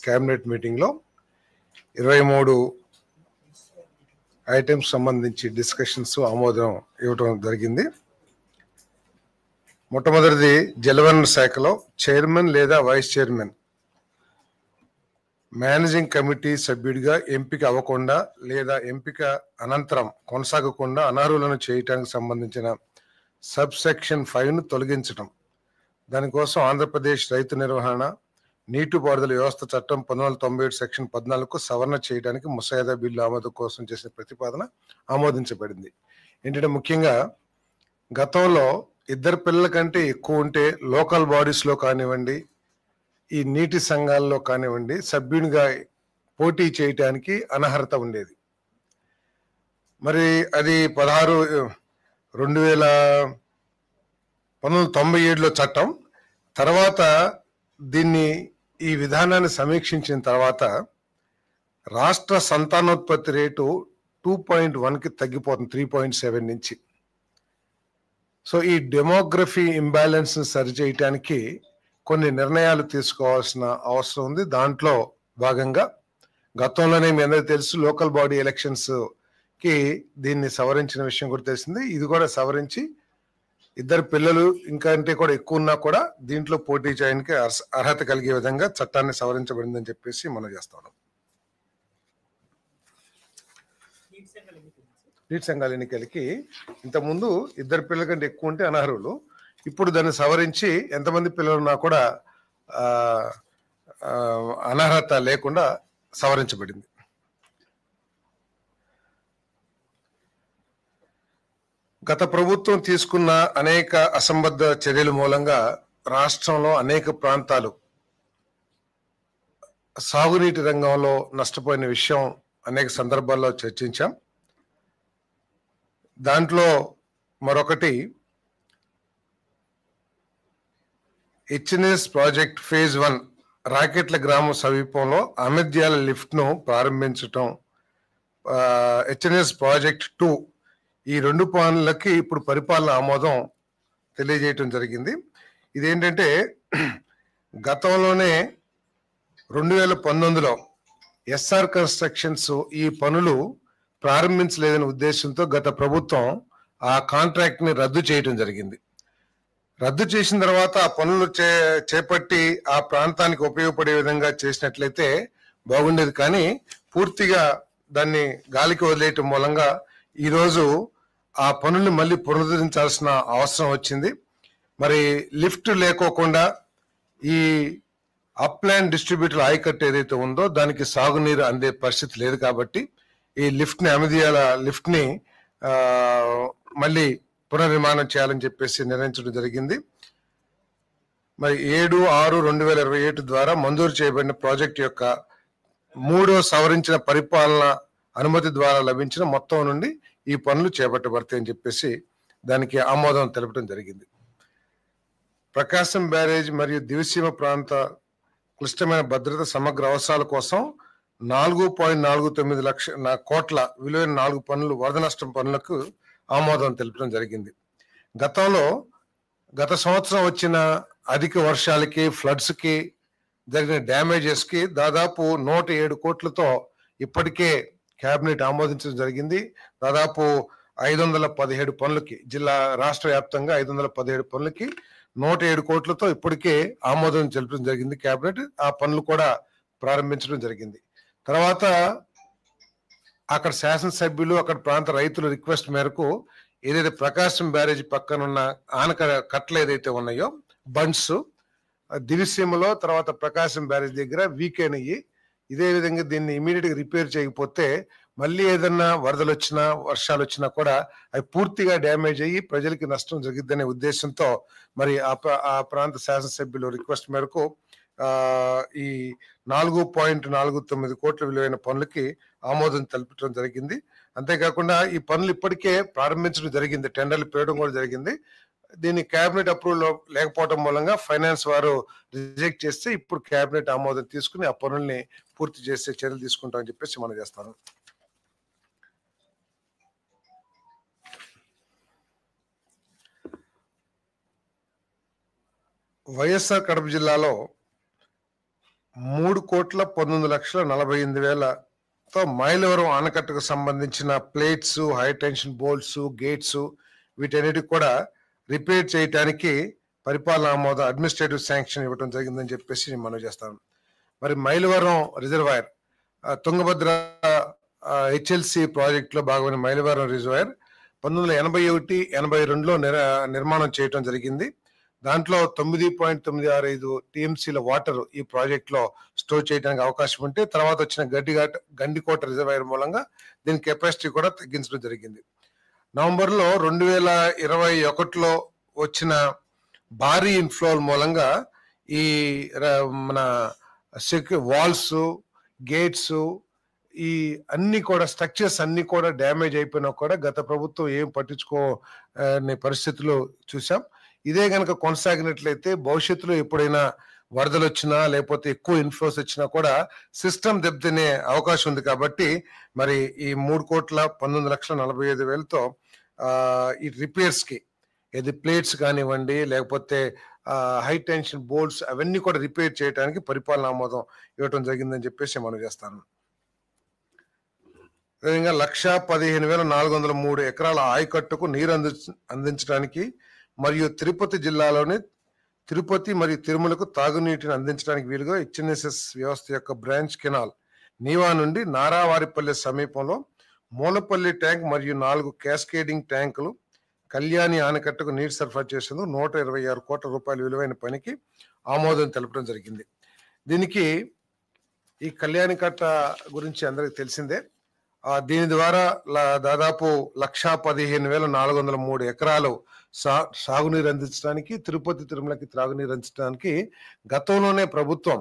Cabinet మీటింగ్లో 23 items సంబంధించి discussions ఆమోదం ఇవ్వడం జరిగింది. మొట్టమొదటిది జలవనరుల శాఖలో చైర్మన్ లేదా వైస్ చైర్మన్ మేనేజింగ్ కమిటీ సభ్యుడిగా ఎంపిక అవ్వకుండా లేదా ఎంపిక అనంతరం కొనసాగకుండా అనర్హులను చేయటానికి సంబంధించిన సబ్ సెక్షన్ 5ను తొలగించడం. దానికోసం ఆంధ్రప్రదేశ్ రైతు నిర్వహణ నీటిపారుదల వ్యవస్థ చట్టం 1997 సెక్షన్ 14కు సవరణ చేయడానికి ముసాయిదా బిల్లు ఆమోదం కోసం చేసిన ప్రతిపాదన ఆమోదించబడింది. ఏంటంటే ముఖ్యంగా గతంలో 2 పిల్లల కంటే ఎక్కువ ఉంటే లోకల్ బాడీస్లో కానివ్వండి, ఈ నీటి సంఘాల్లో కానివ్వండి సభ్యునిగా పోటీ చేయటానికి అనర్హత ఉండేది. మరి అది 1997లో చట్టం. తర్వాత ఈ విధానాన్ని సమీక్షించిన తర్వాత రాష్ట్ర సంతానోత్పత్తి రేటు 2.1కి తగ్గిపోతుంది 3.7 నుంచి. సో ఈ డెమోగ్రఫీ ఇంబ్యాలెన్స్ సరి చేయటానికి కొన్ని నిర్ణయాలు తీసుకోవాల్సిన అవసరం ఉంది. దాంట్లో భాగంగా గతంలోనే మీ అందరికీ తెలుసు లోకల్ బాడీ ఎలక్షన్స్ కి దీన్ని సవరించిన విషయం కూడా తెలిసింది. ఇది కూడా సవరించి 2 పిల్లలు ఇంకా అంటే కూడా ఎక్కువ ఉన్నా కూడా దీంట్లో పోటీ చేయడానికి అర్హత కలిగే విధంగా చట్టాన్ని సవరించబడిందని చెప్పేసి మనం చేస్తాం. నీటి సంఘాల ఎన్నికలకి ఇంతకుముందు 2 పిల్లల కంటే ఎక్కువ ఉంటే అనర్హులు. ఇప్పుడు దాన్ని సవరించి ఎంతమంది పిల్లలున్నా కూడా అనర్హత లేకుండా సవరించబడింది. గత ప్రభుత్వం తీసుకున్న అనేక అసంబద్ధ చర్యల మూలంగా రాష్ట్రంలో అనేక ప్రాంతాలు సాగునీటి రంగంలో నష్టపోయిన విషయం అనేక సందర్భాల్లో చర్చించాం. దాంట్లో మరొకటి హెచ్ఎన్ఎస్ ప్రాజెక్ట్ ఫేజ్ 1 రాకెట్ల గ్రామం సమీపంలో అమిర్ద్యాల లిఫ్ట్ ను ప్రారంభించటం, హెచ్ఎన్ఎస్ ప్రాజెక్ట్ 2 ఈ 2 పనులకి ఇప్పుడు పరిపాలన ఆమోదం తెలియజేయటం జరిగింది. ఇదేంటంటే గతంలోనే 2019లో ఎస్ఆర్ కన్స్ట్రక్షన్స్ ఈ పనులు ప్రారంభించలేదనే ఉద్దేశంతో గత ప్రభుత్వం ఆ కాంట్రాక్ట్ ని రద్దు చేయటం జరిగింది. రద్దు చేసిన తర్వాత ఆ పనులు చేపట్టి ఆ ప్రాంతానికి ఉపయోగపడే విధంగా చేసినట్లయితే బాగుండేది. కానీ పూర్తిగా దాన్ని గాలికి వదిలేయటం మూలంగా ఈరోజు ఆ పనుల్ని మళ్ళీ పునరుద్ధరించాల్సిన అవసరం వచ్చింది. మరి లిఫ్ట్ లేకోకుండా ఈ అప్లాండ్ డిస్ట్రిబ్యూటర్ ఆయకట్టు ఏదైతే ఉందో దానికి సాగునీరు అందే పరిస్థితి లేదు. కాబట్టి ఈ అమిర్ద్యాల లిఫ్ట్ ని మళ్ళీ పునర్నిర్మాణం చేయాలని చెప్పేసి నిర్ణయించడం జరిగింది. మరి 7/6/2027 ద్వారా మంజూరు చేయబడిన ప్రాజెక్టు యొక్క 3వ సవరించిన పరిపాలన అనుమతి ద్వారా లభించిన మొత్తం నుండి ఈ పనులు చేపట్టబడతాయని చెప్పేసి దానికి ఆమోదం తెలపడం జరిగింది. ప్రకాశం బ్యారేజ్ మరియు దివిసీమ ప్రాంత క్లిష్టమైన భద్రత సమగ్ర అవసరాల కోసం 4.49 కోట్ల విలువైన 4 పనులు వరద నష్టం పనులకు ఆమోదం తెలపడం జరిగింది. గత సంవత్సరం వచ్చిన అధిక వర్షాలకి ఫ్లడ్స్ కి జరిగిన డ్యామేజెస్ కి దాదాపు 107 కోట్లతో ఇప్పటికే కేబినెట్ ఆమోదించడం జరిగింది. దాదాపు 517 పనులకి రాష్ట్ర వ్యాప్తంగా 517 పనులకి 107 కోట్లతో ఇప్పటికే ఆమోదం తెలపడం జరిగింది కేబినెట్. ఆ పనులు కూడా ప్రారంభించడం జరిగింది. తర్వాత అక్కడ శాసనసభ్యులు అక్కడ ప్రాంత రైతుల రిక్వెస్ట్ మేరకు ఏదైతే ప్రకాశం బ్యారేజ్ పక్కనున్న కట్టలు ఏదైతే ఉన్నాయో బండ్స్ దివిసీమలో తర్వాత ప్రకాశం బ్యారేజ్ దగ్గర వీకెన్ అయ్యి ఇదే విధంగా దీన్ని ఇమీడియట్ గా రిపేర్ చేయకపోతే మళ్ళీ ఏదన్నా వరదలు వచ్చినా వర్షాలు వచ్చినా కూడా అవి పూర్తిగా డ్యామేజ్ అయ్యి ప్రజలకి నష్టం జరిగిద్దనే ఉద్దేశంతో మరి ఆ ప్రాంత శాసనసభ్యులు రిక్వెస్ట్ మేరకు ఈ 4.49 కోట్ల విలువైన పనులకి ఆమోదం తెలపడం జరిగింది. అంతేకాకుండా ఈ పనులు ఇప్పటికే ప్రారంభించడం జరిగింది, టెండర్లు పేయడం కూడా జరిగింది. దీన్ని కేబినెట్ అప్రూవల్ లేకపోవడం మూలంగా ఫైనాన్స్ వారు రిజెక్ట్ చేస్తే ఇప్పుడు కేబినెట్ ఆమోదం తీసుకుని ఆ పనుల్ని పూర్తి చేసే చర్యలు తీసుకుంటామని చెప్పేసి మనం చేస్తాను. వైఎస్ఆర్ కడప జిల్లాలో 3,19,48,000తో మైలవరం ఆనకట్టకు సంబంధించిన plates, high tension bolts, gates వీటన్నిటికి కూడా రిపేర్ చేయడానికి పరిపాలన ఆమోదం అడ్మినిస్ట్రేటివ్ శాంక్షన్ ఇవ్వడం జరిగిందని చెప్పేసి నేను మనవి చేస్తాను. మరి మైలవరం రిజర్వాయర్ తుంగభద్ర హెచ్ఎల్సి ప్రాజెక్టులో భాగమైన మైలవరం రిజర్వాయర్ 1981-82లో నిర్మాణం చేయడం జరిగింది. దాంట్లో 9.965 టీఎంసీల వాటర్ ఈ ప్రాజెక్ట్ లో స్టోర్ చేయడానికి అవకాశం ఉంటే తర్వాత వచ్చిన గండికోట రిజర్వాయర్ మూలంగా దీని కెపాసిటీ కూడా తగ్గించడం జరిగింది. నవంబర్లో 2021లో వచ్చిన భారీ ఇన్ఫ్లో మూలంగా ఈ మన వాల్స్, గేట్స్ ఈ అన్ని కూడా స్ట్రక్చర్స్ అన్ని కూడా డ్యామేజ్ అయిపోయినా కూడా గత ప్రభుత్వం ఏం పట్టించుకోని పరిస్థితులు చూసాం. ఇదే కనుక కొనసాగినట్లయితే భవిష్యత్తులో ఎప్పుడైనా వరదలు వచ్చినా లేకపోతే ఎక్కువ ఇన్ఫ్లోస్ వచ్చినా కూడా సిస్టమ్ దెబ్బతినే అవకాశం ఉంది. కాబట్టి మరి ఈ 3,19,45,000తో ఈ రిపేర్స్ కి ఏది ప్లేట్స్ కానివ్వండి లేకపోతే హై టెన్షన్ బోల్ట్స్ అవన్నీ కూడా రిపేర్ చేయడానికి పరిపాలన ఆమోదం ఇవ్వటం జరిగిందని చెప్పేసి మనం చేస్తాను. అదేవిధంగా 1,15,403 ఎకరాల ఆయకట్టుకు నీరు అందించడానికి మరియు తిరుపతి జిల్లాలోని తిరుపతి మరియు తిరుమలకు తాగునీటిని అందించడానికి వీలుగా హెచ్ఎన్ఎస్ఎస్ వ్యవస్థ యొక్క బ్రాంచ్ కెనాల్ నీవా నుండి నారావారిపల్లె సమీపంలో మూలపల్లి ట్యాంక్ మరియు 4 క్యాస్కేడింగ్ ట్యాంకులు కళ్యాణి ఆనకట్టకు నీరు సరఫరా చేసేందుకు 126 కోట్ల రూపాయల విలువైన పనికి ఆమోదం తెలపడం జరిగింది. దీనికి ఈ కళ్యాణి కట్ట గురించి అందరికి తెలిసిందే. దీని ద్వారా దాదాపు 1,15,403 ఎకరాలు సాగునీరు అందించడానికి, తిరుపతి తిరుమలకి త్రాగునీరు అందించడానికి గతంలోనే ప్రభుత్వం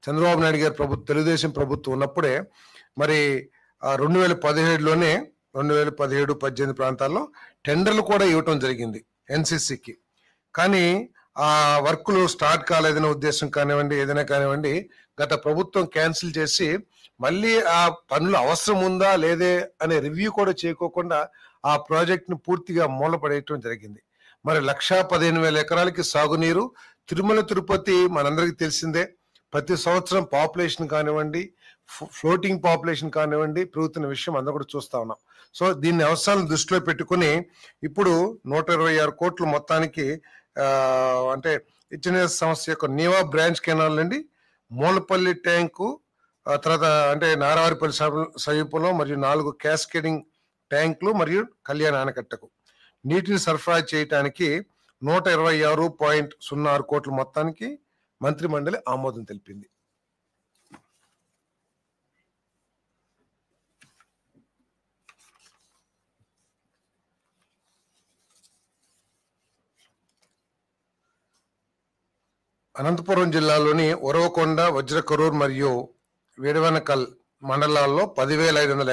చంద్రబాబు నాయుడు గారి ప్రభుత్వం తెలుగుదేశం ప్రభుత్వం ఉన్నప్పుడే మరి 2017లోనే 2017-18 ప్రాంతాల్లో టెండర్లు కూడా ఇవ్వటం జరిగింది ఎన్సిసికి. కానీ ఆ వర్కులు స్టార్ట్ కాలేదనే ఉద్దేశం కానివ్వండి ఏదైనా కానివ్వండి గత ప్రభుత్వం క్యాన్సిల్ చేసి మళ్ళీ ఆ పనులు అవసరం ఉందా లేదే అనే రివ్యూ కూడా చేయకోకుండా ఆ ప్రాజెక్ట్ ను పూర్తిగా మూలపడేయటం జరిగింది. మరి 1,15,000 ఎకరాలకి సాగునీరు తిరుమల తిరుపతి మనందరికీ తెలిసిందే. ప్రతి సంవత్సరం పాపులేషన్ కానివ్వండి ఫ్లోటింగ్ పాపులేషన్ కానివ్వండి పెరుగుతున్న విషయం అందరూ కూడా చూస్తా ఉన్నాం. సో దీన్ని అవసరాలను దృష్టిలో పెట్టుకుని ఇప్పుడు 126 కోట్లు మొత్తానికి అంటే హెచ్ఎన్ఎస్ సంస్థ యొక్క నీవా బ్రాంచ్ కెనాల్ నుండి మూలపల్లి ట్యాంకు తర్వాత అంటే నారావారిపల్లి సమీపంలో మరియు 4 క్యాస్కేడింగ్ ట్యాంకులు మరియు కళ్యాణ ఆనకట్టకు నీటిని సరఫరా చేయడానికి 126.06 కోట్ల మొత్తానికి మంత్రి మండలి ఆమోదం తెలిపింది. అనంతపురం జిల్లాలోని ఉరవకొండ, వజ్రకరూర్ మరియు వేడవనకల్ మండలాల్లో 10,500